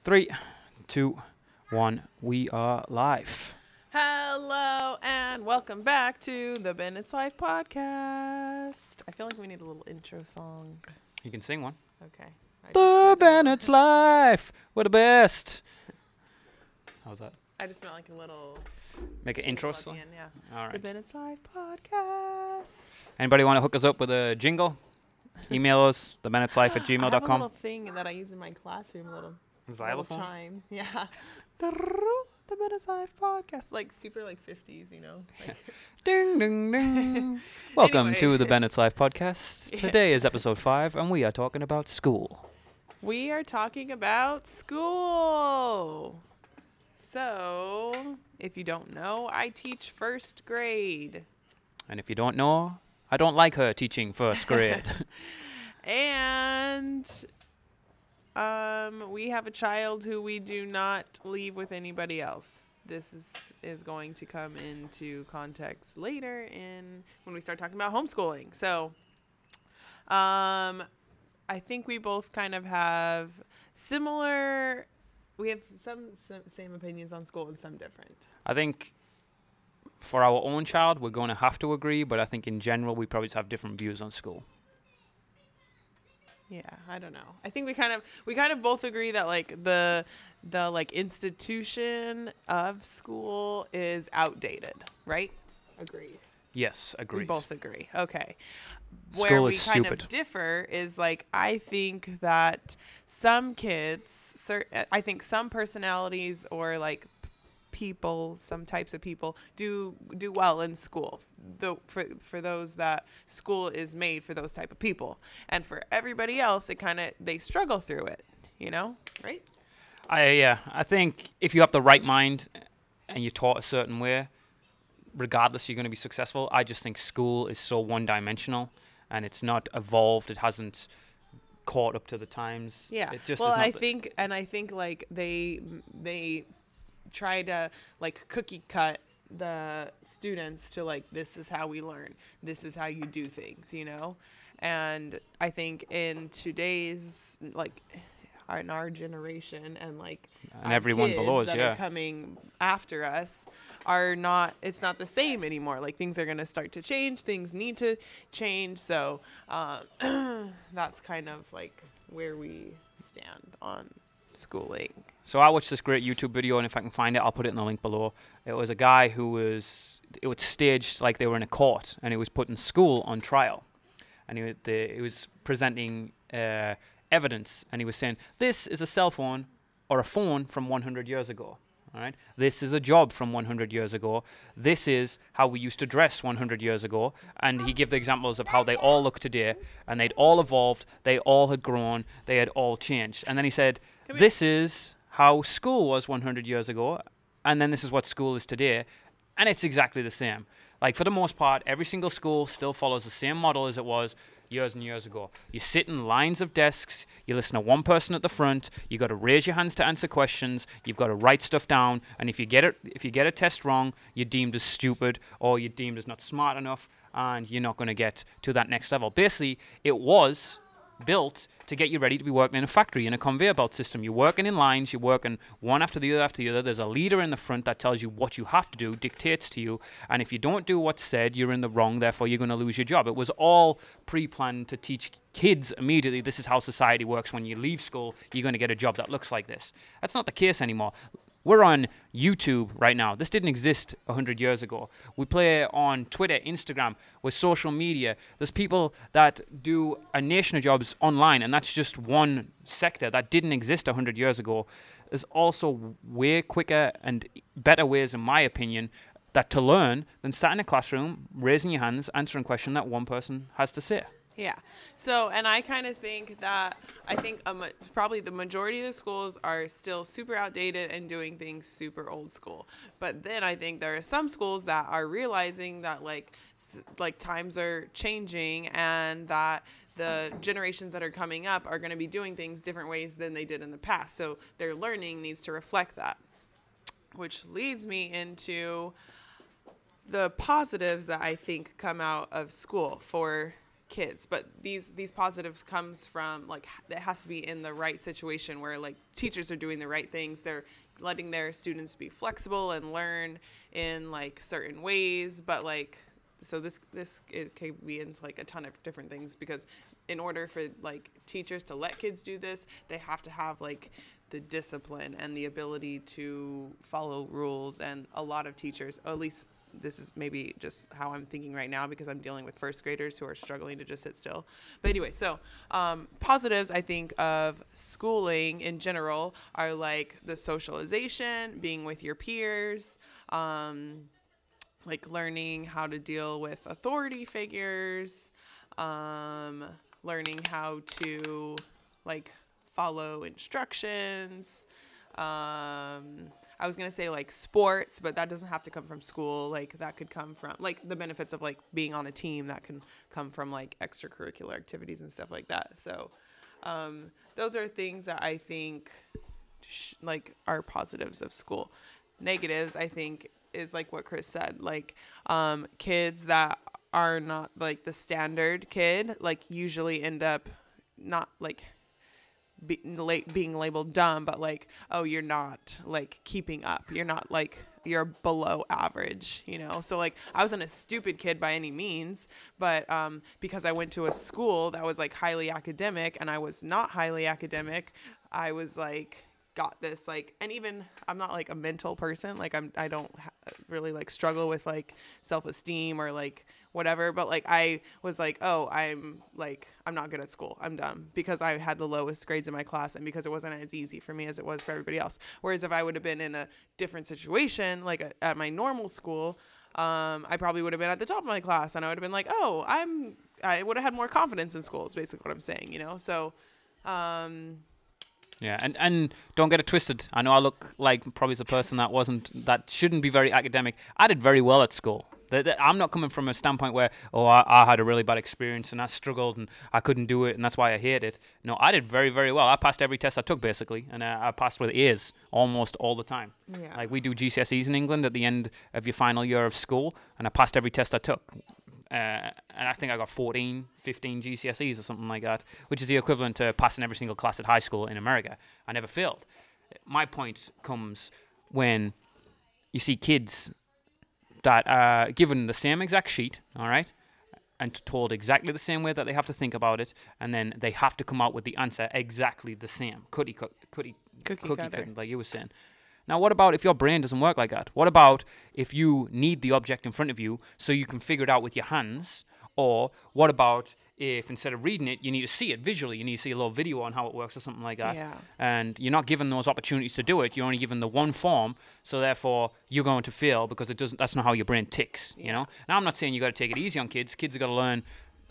3, 2, 1. We are live. Hello and welcome back to the Bennetts Life Podcast. I feel like we need a little intro song. You can sing one. Okay. The Bennetts Life. We're the best. How's that? I just meant like a little Make an intro at the song? end, yeah. All The right. Bennetts Life Podcast. Anybody want to hook us up with a jingle? Email us, I have a little thebennettslife@gmail.com. thing that I use in my classroom, a little Xylophone? chime. Yeah. The Bennetts Life Podcast. Like super like 50s, you know? Like Ding, ding, ding. Welcome to the Anyways. Bennetts Life Podcast. Yeah. Today is episode 5, and we are talking about school. We are talking about school. So, if you don't know, I teach first grade. And if you don't know, I don't like her teaching first grade. And we have a child who we do not leave with anybody else. This is going to come into context later when we start talking about homeschooling. So, I think we both kind of have similar. We have some same opinions on school and some different. I think for our own child, we're going to have to agree, but I think in general, we probably just have different views on school. Yeah, I don't know. I think we kind of both agree that like the like institution of school is outdated, right? Agreed. Yes, We agreed. both agree. Okay. School Where we is kind stupid. of differ is like I think that some kids, I think some personalities or like people, some types of people do well in school. For those that school is made for those type of people, and for everybody else, they struggle through it. You know, right? I think if you have the right mind and you're taught a certain way, regardless, you're going to be successful. I just think school is so one-dimensional, and it's not evolved. It hasn't caught up to the times. Yeah. It just Well, is not I think like they try to like cookie cut the students to like, this is how we learn, this is how you do things, you know. And I think in today's like in our generation and like And our everyone kids below us, that yeah. are coming after us are not, it's not the same anymore. Like things are going to start to change, things need to change. So that's kind of like where we stand on schooling. So I watched this great YouTube video, and if I can find it, I'll put it in the link below. It was a guy it was staged like they were in a court, and he was putting school on trial. And he was presenting evidence, and he was saying, this is a cell phone or a phone from 100 years ago. All right. This is a job from 100 years ago. This is how we used to dress 100 years ago. And he gave the examples of how they all look today, and they'd all evolved, they all had grown, they had all changed. And then he said, this is how school was 100 years ago, and then this is what school is today, and it's exactly the same. Like, for the most part, every single school still follows the same model as it was years and years ago. You sit in lines of desks, you listen to one person at the front, you got to raise your hands to answer questions, you've got to write stuff down, and if you get a test wrong, you're deemed as stupid, or you're deemed as not smart enough, and you're not going to get to that next level. Basically, it was built to get you ready to be working in a factory, in a conveyor belt system. You're working in lines, you're working one after the other. There's a leader in the front that tells you what you have to do, dictates to you, and if you don't do what's said, you're in the wrong, therefore you're going to lose your job. It was all pre-planned to teach kids immediately, this is how society works. When you leave school, you're going to get a job that looks like this. That's not the case anymore. We're on YouTube right now. This didn't exist 100 years ago. We play on Twitter, Instagram, with social media. There's people that do a nation of jobs online, and that's just one sector that didn't exist 100 years ago. There's also way quicker and better ways, in my opinion, to learn than sat in a classroom, raising your hands, answering a question that one person has to say. Yeah. So, and I kind of think that probably the majority of the schools are still super outdated and doing things super old school. But then I think there are some schools that are realizing that like times are changing and that the generations that are coming up are going to be doing things different ways than they did in the past. So their learning needs to reflect that, which leads me into the positives that I think come out of school for kids, but these positives comes from like it has to be in the right situation where like teachers are doing the right things. They're letting their students be flexible and learn in like certain ways, but like so this it could be into like a ton of different things, because in order for like teachers to let kids do this, they have to have like the discipline and the ability to follow rules. And a lot of teachers, at least this is maybe just how I'm thinking right now because I'm dealing with first graders who are struggling to just sit still. But anyway, so positives I think of schooling in general are like the socialization, being with your peers, like learning how to deal with authority figures, learning how to like follow instructions. I was going to say like sports, but that doesn't have to come from school. Like that could come from like the benefits of like being on a team, that can come from like extracurricular activities and stuff like that. So those are things that I think like are positives of school. Negatives, I think, is like what Chris said, like kids that are not like the standard kid, like usually end up not like being labeled dumb, but like, oh, you're not like keeping up. You're not like, you're below average, you know? So like I wasn't a stupid kid by any means, but because I went to a school that was like highly academic and I was not highly academic, I was like, got this like, and even I'm not like a mental person, like I don't really like struggle with like self-esteem or like whatever, but like I was like, oh, I'm not good at school, I'm dumb, because I had the lowest grades in my class and because it wasn't as easy for me as it was for everybody else. Whereas if I would have been in a different situation, like at my normal school, I probably would have been at the top of my class and I would have been like, oh, I would have had more confidence in school is basically what I'm saying, you know? So yeah, and don't get it twisted. I know I look like probably the person that shouldn't be very academic. I did very well at school. I'm not coming from a standpoint where, oh, I had a really bad experience and I struggled and I couldn't do it and that's why I hate it. No, I did very, very well. I passed every test I took basically, and I passed with A's almost all the time. Yeah. Like we do GCSEs in England at the end of your final year of school, and I passed every test I took. And I think I got 15 GCSEs or something like that, which is the equivalent to passing every single class at high school in America. I never failed. My point comes when you see kids that are given the same exact sheet, all right, and told exactly the same way that they have to think about it, and then they have to come out with the answer exactly the same. Cookie cutter, like you were saying. Now, what about if your brain doesn't work like that? What about if you need the object in front of you so you can figure it out with your hands? Or what about if instead of reading it, you need to see it visually? You need to see a little video on how it works or something like that. Yeah. And you're not given those opportunities to do it. You're only given the one form, so therefore you're going to fail because that's not how your brain ticks, you know? Now, I'm not saying you got to take it easy on kids. Kids have got to learn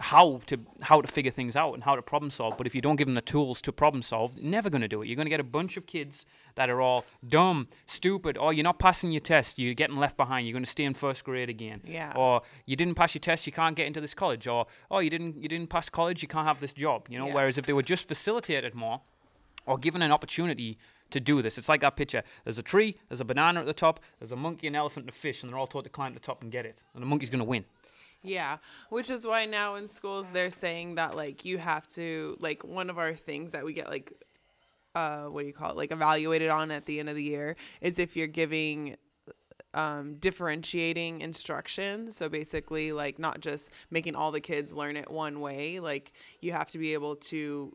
how to figure things out and how to problem solve. But if you don't give them the tools to problem solve, you're never going to do it. You're going to get a bunch of kids that are all dumb, stupid, or you're not passing your test, you're getting left behind, you're going to stay in first grade again. Yeah. Or you didn't pass your test, you can't get into this college. Or you didn't pass college, you can't have this job. You know. Yeah. Whereas if they were just facilitated more or given an opportunity to do this, it's like that picture. There's a tree, there's a banana at the top, there's a monkey, an elephant, and a fish, and they're all taught to climb to the top and get it. And the monkey's going to win. Yeah, which is why now in schools they're saying that like you have to, like, one of our things that we get like what do you call it, like evaluated on at the end of the year is if you're giving differentiating instruction. So basically like not just making all the kids learn it one way, like you have to be able to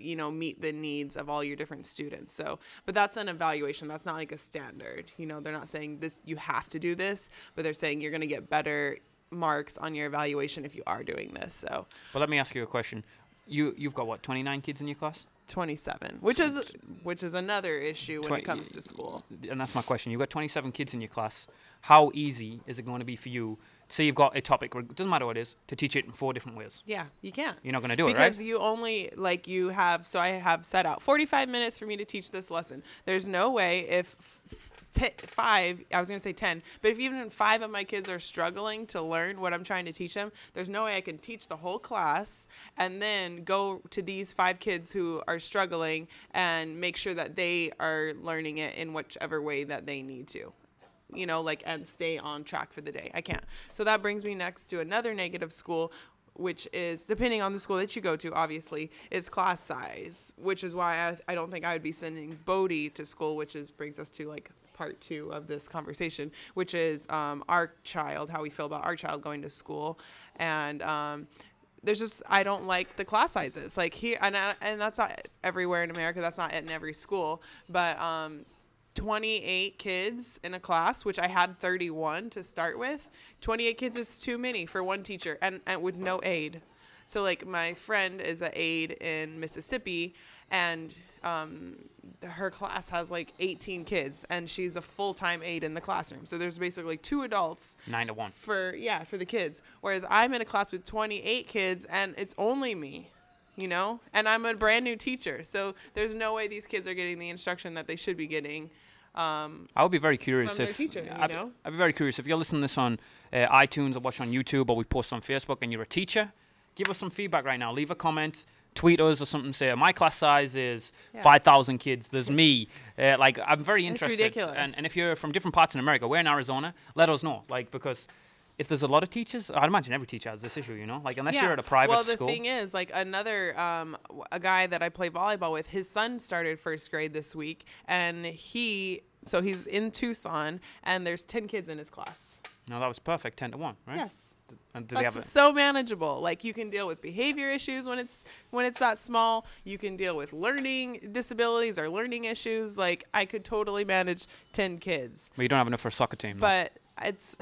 meet the needs of all your different students. So, but that's an evaluation. That's not like a standard. They're not saying this, you have to do this, but they're saying you're going to get better marks on your evaluation if you are doing this. So, but let me ask you a question. You've got what, 29 kids in your class? 27, which is another issue when it comes to school. And that's my question. You've got 27 kids in your class. How easy is it going to be for you? Say you've got a topic, it doesn't matter what it is, to teach it in 4 different ways. Yeah, you can't. You're not going to do it, right? Because you only, I have set out 45 minutes for me to teach this lesson. There's no way if 5, I was going to say 10, but if even 5 of my kids are struggling to learn what I'm trying to teach them, there's no way I can teach the whole class and then go to these 5 kids who are struggling and make sure that they are learning it in whichever way that they need to. And stay on track for the day. I can't. So that brings me next to another negative school which is, depending on the school that you go to, obviously, is class size, which is why I don't think I would be sending Bodhi to school, which brings us to like part 2 of this conversation, which is our child, how we feel about our child going to school. And there's just, I don't like the class sizes. Like here, and that's not everywhere in America. That's not in every school. But 28 kids in a class, which I had 31 to start with. 28 kids is too many for one teacher, and with no aide. So like my friend is an aide in Mississippi, and her class has like 18 kids, and she's a full-time aide in the classroom. So there's basically 2 adults 9 to 1 for the kids. Whereas I'm in a class with 28 kids, and it's only me, and I'm a brand new teacher. So there's no way these kids are getting the instruction that they should be getting. I would be very curious from their teacher, I'd be very curious if you're listening to this on iTunes or watch on YouTube, or we post on Facebook, and you're a teacher. Give us some feedback right now. Leave a comment. Tweet us or something. Say my class size is 5,000 kids. There's me. I'm very interested. It's ridiculous. And if you're from different parts in America, we're in Arizona. Let us know. Because if there's a lot of teachers, I'd imagine every teacher has this issue. Unless you're at a private school. Well, the thing is, another a guy that I play volleyball with, his son started first grade this week, and he's in Tucson, and there's 10 kids in his class. No, that was perfect. 10 to 1, right? Yes. And That's so manageable. Like you can deal with behavior issues when it's that small. You can deal with learning disabilities or learning issues. Like I could totally manage 10 kids. But you don't have enough for a soccer team. But it's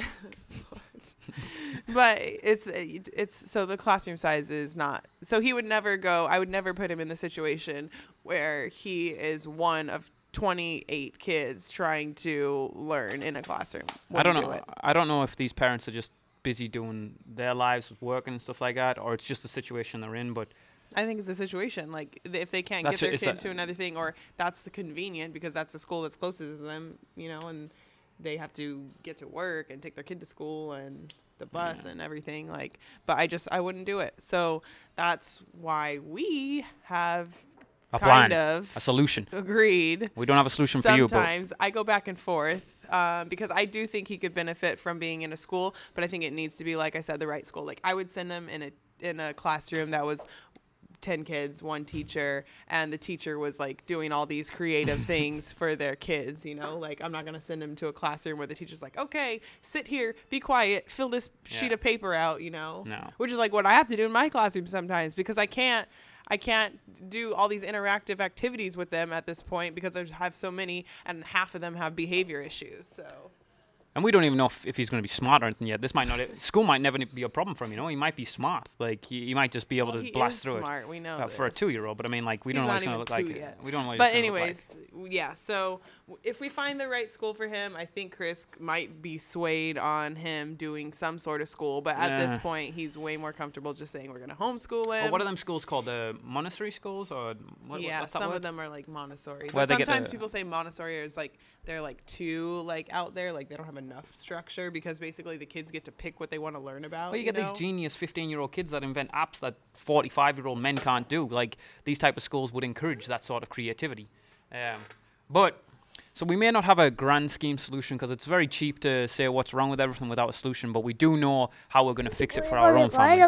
so the classroom size is not. So he would never go. I would never put him in the situation where he is one of 28 kids trying to learn in a classroom. I don't know. I don't know if these parents are just busy doing their lives with work and stuff like that, or it's just the situation they're in. But I think it's the situation. Like if they can't get their kid to another thing, or that's the convenient because that's the school that's closest to them, and they have to get to work and take their kid to school and the bus and everything. But I wouldn't do it. So that's why we have a solution. Agreed. We don't have a solution for you. Sometimes I go back and forth. Because I do think he could benefit from being in a school, but I think it needs to be, like I said, the right school. Like I would send them in a classroom that was 10 kids, 1 teacher, and the teacher was like doing all these creative things for their kids, like I'm not going to send them to a classroom where the teacher's like, okay, sit here, be quiet, fill this sheet of paper out, No. Which is like what I have to do in my classroom sometimes because I can't do all these interactive activities with them at this point because I have so many, and half of them have behavior issues. So. And we don't even know if he's going to be smart or anything yet. This might not. School might never be a problem for him. He might be smart. Like he might just be able to blast through smart. We know for a 2-year-old. But I mean, we don't know what he's going to look like. Yet. We don't know. What but he's anyways, look like. Yeah. So if we find the right school for him, I think Chris might be swayed on him doing some sort of school. But at this point, he's way more comfortable just saying we're going to homeschool him. Well, what are them schools called? The Montessori schools, or what's some that of them are like Montessori. But sometimes people say Montessori is they're too out there, they don't have enough structure because basically the kids get to pick what they want to learn about. Well, you get these genius 15-year-old kids that invent apps that 45-year-old men can't do. These type of schools would encourage that sort of creativity. So we may not have a grand scheme solution because it's very cheap to say what's wrong with everything without a solution, but we do know how we're going to fix it for our own family. He is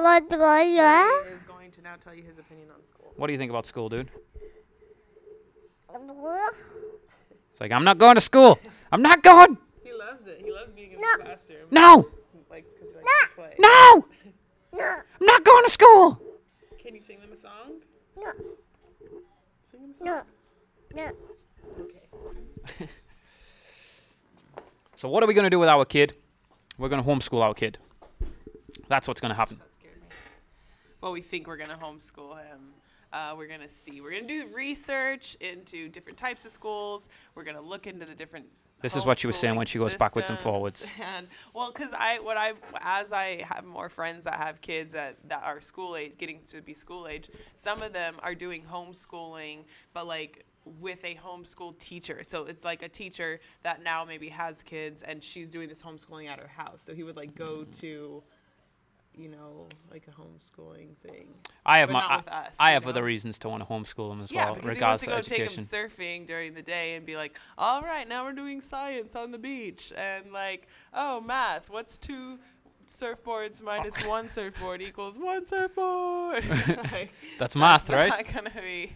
going to now tell you his opinion on school. What do you think about school, dude? It's like, I'm not going to school. I'm not going. He loves it. He loves being in the classroom. No. No. I'm not going to school. Can you sing them a song? No. Sing them a song? No. Okay. So what are we going to do with our kid? We're going to homeschool our kid. That's what's going to happen. That scared me. Well, we think we're going to homeschool him. We're going to see. We're going to do research into different types of schools. We're going to look into the different This is what she was saying when she goes backwards and forwards. And because as I have more friends that have kids that are school age, getting to be school age, some of them are doing homeschooling, but with a homeschool teacher. So it's like a teacher that now maybe has kids and she's doing this homeschooling at her house. So he would go to, a homeschooling thing. I have other reasons to want to homeschool him as well, because regardless he wants to of go education. take him surfing during the day and be like, all right, now we're doing science on the beach. And oh, math, what's 2 surfboards minus one surfboard equals one surfboard. Like, That's math, right? That's not gonna be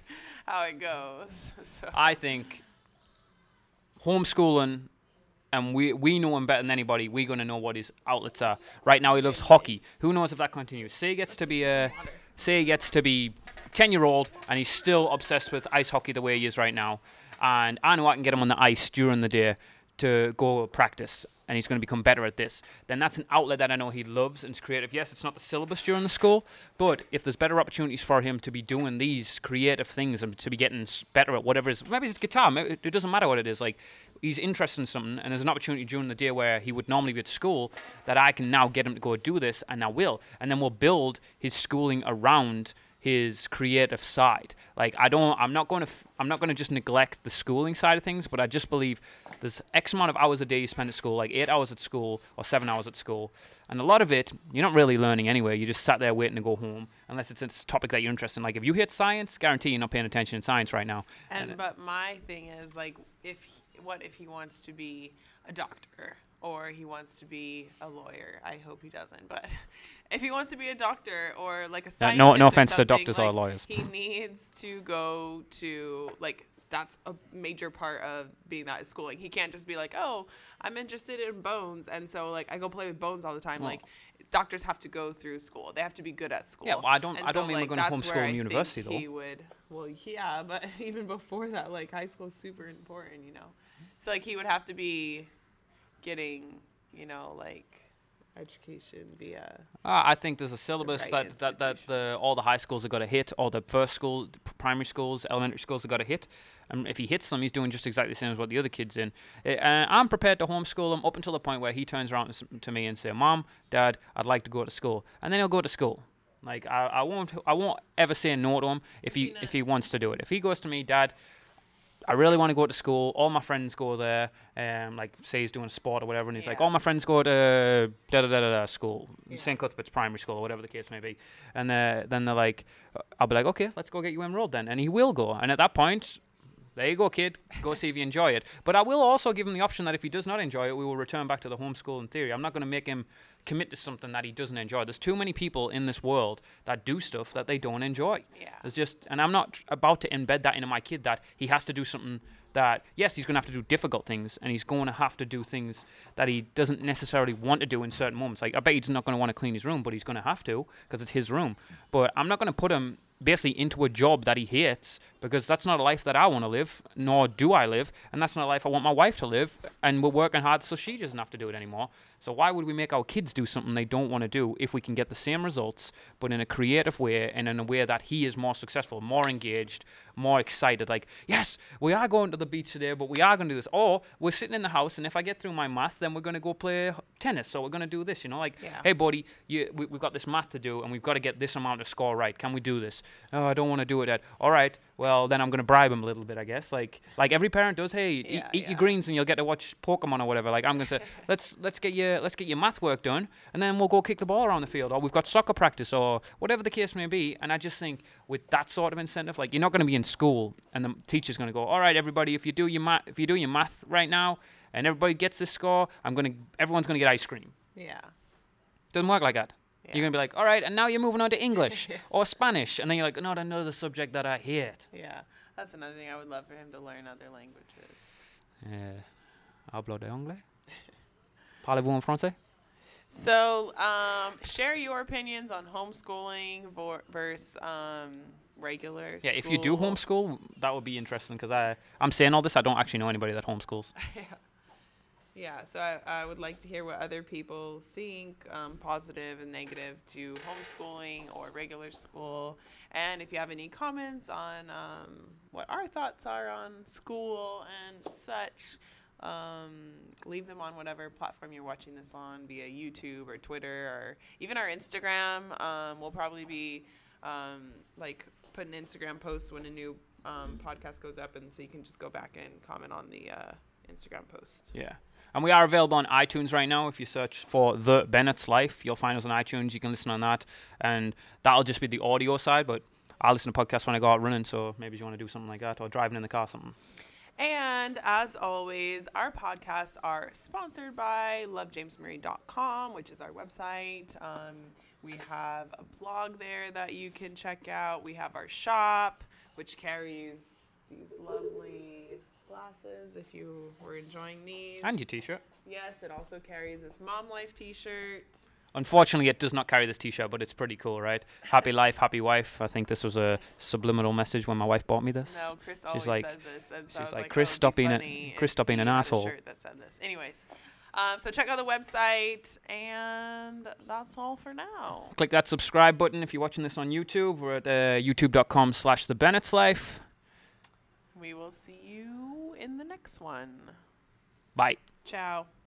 how it goes. So. I think homeschooling, and we know him better than anybody. We're going to know what his outlets are. Right now he loves hockey. Who knows if that continues? Say he gets to be 10-year-old and he's still obsessed with ice hockey the way he is right now. And I know I can get him on the ice during the day to go practice, and he's going to become better at this. Then that's an outlet that I know he loves and is creative. Yes, it's not the syllabus during the school, but if there's better opportunities for him to be doing these creative things and to be getting better at whatever it is, maybe it's guitar, maybe it doesn't matter what it is. Like, he's interested in something, and there's an opportunity during the day where he would normally be at school that I can now get him to go do this, and I will. And then we'll build his schooling around his creative side. Like, I'm not going to just neglect the schooling side of things, but I just believe there's X amount of hours a day you spend at school, like 8 hours at school or 7 hours at school, and a lot of it you're not really learning anyway. You just sat there waiting to go home, unless it's a topic that you're interested in. Like, if you hate science, guarantee you're not paying attention in science right now. But my thing is, like, what if he wants to be a doctor or he wants to be a lawyer? I hope he doesn't, but if he wants to be a doctor or like a scientist, no offense to doctors or lawyers, he needs to go to, like, that's a major part of being that is schooling. He can't just be like, oh, I'm interested in bones, and so, like, I go play with bones all the time. Like, doctors have to go through school. They have to be good at school. Yeah, well, I don't mean we're going to homeschool in university, though. He would, well, yeah, but even before that, like, high school is super important, you know. So, like, he would have to be getting, you know, like, education via. I think there's a syllabus that all the high schools have got to hit, all the first school, primary schools, elementary schools have got to hit. And if he hits them, he's doing just exactly the same as what the other kids in. I'm prepared to homeschool him up until the point where he turns around to me and say, "Mom, Dad, I'd like to go to school," and then he'll go to school. Like, I won't ever say no to him if he wants to do it. If he goes to me, "Dad, I really want to go to school. All my friends go there." Like, say he's doing sport or whatever, and he's like, "All my friends go to school, St. Cuthbert's primary school," or whatever the case may be. And then they're like, I'll be like, "Okay, let's go get you enrolled then." And he will go. And at that point, there you go, kid. Go see if you enjoy it. But I will also give him the option that if he does not enjoy it, we will return back to the homeschool in theory. I'm not going to make him commit to something that he doesn't enjoy. There's too many people in this world that do stuff that they don't enjoy. Yeah. And I'm not about to embed that into my kid, that he has to do something that, yes, he's going to have to do difficult things, and he's going to have to do things that he doesn't necessarily want to do in certain moments. Like, I bet he's not going to want to clean his room, but he's going to have to because it's his room. But I'm not going to put him basically into a job that he hates, because that's not a life that I want to live, nor do I live, and that's not a life I want my wife to live, and we're working hard so she doesn't have to do it anymore. So why would we make our kids do something they don't want to do if we can get the same results, but in a creative way and in a way that he is more successful, more engaged, more excited? Like, yes, we are going to the beach today, but we are going to do this. Or we're sitting in the house, and if I get through my math, then we're going to go play tennis. So we're going to do this, you know, like, hey, buddy, we've got this math to do, and we've got to get this amount of score right. Can we do this? Oh, I don't want to do it, Ed. All right. Well, then I'm going to bribe him a little bit, I guess. Like every parent does. Hey, eat your greens and you'll get to watch Pokemon or whatever. Like, I'm going to say, let's get your math work done, and then we'll go kick the ball around the field, or we've got soccer practice, or whatever the case may be. And I just think with that sort of incentive, like, you're not going to be in school and the teacher's going to go, all right, everybody, if you do your math right now and everybody gets this score, everyone's going to get ice cream. Yeah. Doesn't work like that. Yeah. You're going to be like, all right, and now you're moving on to English or Spanish. And then you're like, no, another subject that I hate. Yeah, that's another thing. I would love for him to learn other languages. Hablo de anglais. Parlez-vous en français? So, share your opinions on homeschooling versus regular school. Yeah, if you do homeschool, that would be interesting, because I'm saying all this, I don't actually know anybody that homeschools. Yeah, so I would like to hear what other people think, positive and negative to homeschooling or regular school. And if you have any comments on what our thoughts are on school and such, leave them on whatever platform you're watching this on, via YouTube or Twitter or even our Instagram. We'll probably be like putting Instagram posts when a new podcast goes up, and so you can just go back and comment on the Instagram post. Yeah. And we are available on iTunes right now. If you search for The Bennetts Life, you'll find us on iTunes. You can listen on that. And that'll just be the audio side, but I'll listen to podcasts when I go out running, so maybe you want to do something like that, or driving in the car, something. And as always, our podcasts are sponsored by lovejamesmarie.com, which is our website. We have a blog there that you can check out. We have our shop, which carries these lovely glasses if you were enjoying these. And your t-shirt. Yes, it also carries this Mom Life t-shirt. Unfortunately, it does not carry this t-shirt, but it's pretty cool, right? Happy life, happy wife. I think this was a subliminal message when my wife bought me this. No, Chris always says this. And so she's I was like, Chris, stop being an asshole. Shirt that said this. Anyways, so check out the website, and that's all for now. Click that subscribe button if you're watching this on YouTube. We're at youtube.com/the Bennetts Life. We will see you in the next one. Bye. Ciao.